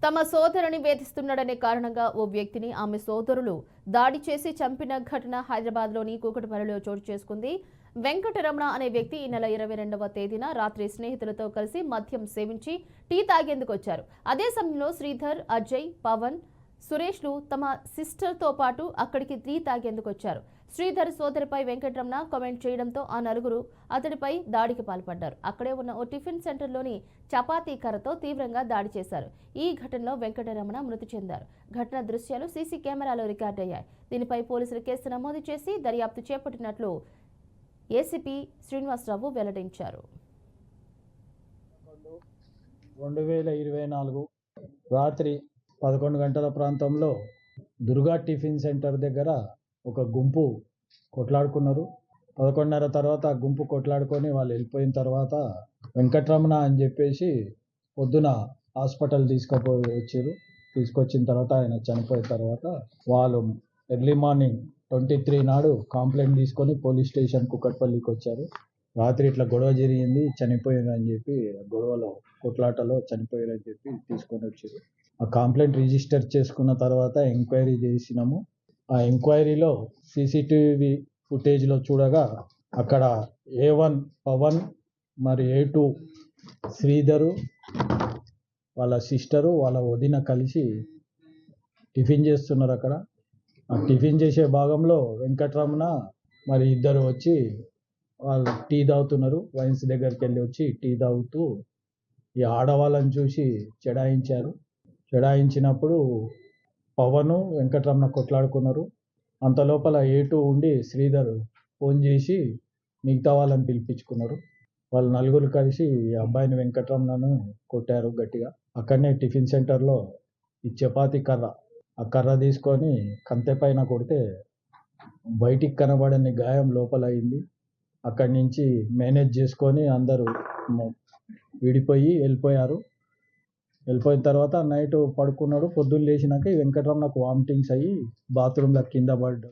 తమ సోదరుని వేధిస్తున్నాడనే కారణంగా ఓ వ్యక్తిని ఆమె సోదరులు దాడి చేసి చంపిన ఘటన హైదరాబాద్లోని కూకట్పల్లిలో చోటు చేసుకుంది. వెంకటరమణ అనే వ్యక్తి ఈ నెల 22వ తేదీన రాత్రి స్నేహితులతో కలిసి మద్యం సేవించి టీ తాగేందుకు వచ్చారు. అదే సమయంలో శ్రీధర్, అజయ్, పవన్, సురేష్లు తమ సిస్టర్తో పాటు అక్కడికి టీ తాగేందుకు వచ్చారు. శ్రీధర్ సోదరిపై వెంకటరమణ కామెంట్ చేయడంతో ఆ నలుగురు అతడిపై దాడికి పాల్పడ్డారు. అక్కడే ఉన్న ఓ టిఫిన్ సెంటర్లోని చపాతీ కర్రతో తీవ్రంగా దాడి చేశారు. ఈ ఘటనలో వెంకటరమణ మృతి చెందారు. ఘటన దృశ్యాలు సీసీ కెమెరాలో రికార్డయ్యాయి. దీనిపై పోలీసులు కేసు నమోదు చేసి దర్యాప్తు చేపట్టినట్లు ఏసీపీ శ్రీనివాసరావు వెల్లడించారు. 2024 రాత్రి 11 గంటల ప్రాంతంలో దుర్గా టిఫిన్ సెంటర్ దగ్గర ఒక గుంపు కొట్లాడుకున్నారు. 11:30 తర్వాత ఆ గుంపు కొట్లాడుకొని వాళ్ళు వెళ్ళిపోయిన తర్వాత వెంకటరమణ అని చెప్పేసి పొద్దున హాస్పిటల్ తీసుకొచ్చిన తర్వాత ఆయన చనిపోయిన తర్వాత వాళ్ళు ఎర్లీ మార్నింగ్ 23 నాడు కంప్లైంట్ తీసుకొని పోలీస్ స్టేషన్ కూకట్పల్లికి వచ్చారు. రాత్రి ఇట్లా గొడవ జరిగింది, చనిపోయారు అని చెప్పి గొడవలో కొట్లాటలో చనిపోయారని చెప్పి తీసుకొని వచ్చారు. ఆ కంప్లైంట్ రిజిస్టర్ చేసుకున్న తర్వాత ఎంక్వైరీ చేసినాము. ఆ ఎంక్వైరీలో సీసీటీవీ ఫుటేజ్లో చూడగా అక్కడ A1 పవన్ మరి A2 శ్రీధరు వాళ్ళ సిస్టరు వాళ్ళ వదిన కలిసి టిఫిన్ చేస్తున్నారు. అక్కడ ఆ టిఫిన్ చేసే భాగంలో వెంకటరమణ మరి ఇద్దరు వచ్చి వాళ్ళు టీ తాగుతున్నారు. వైన్స్ దగ్గరికి వెళ్ళి వచ్చి టీ తాగుతూ ఈ ఆడవాళ్ళని చూసి చెడాయించినప్పుడు పవను వెంకటరమణ కొట్లాడుకున్నారు. అంత లోపల A2 ఉండి శ్రీధర్ ఫోన్ చేసి మిగతా వాళ్ళని పిలిపించుకున్నారు. వాళ్ళు నలుగురు కలిసి ఈ అబ్బాయిని వెంకటరమణను కొట్టారు గట్టిగా. అక్కడనే టిఫిన్ సెంటర్లో ఈ చపాతీ కర్ర, ఆ కర్ర తీసుకొని కంతె పైన కొడితే బయటికి కనబడని గాయం లోపల అయింది. అక్కడి నుంచి మేనేజ్ చేసుకొని అందరూ వెళ్ళిపోయారు. వెళ్ళిపోయిన తర్వాత నైట్ పడుకున్నాడు. పొద్దున్న లేచినాక వెంకటరమణకు వామిటింగ్స్ అయ్యి బాత్రూంలో కింద పడ్డాడు.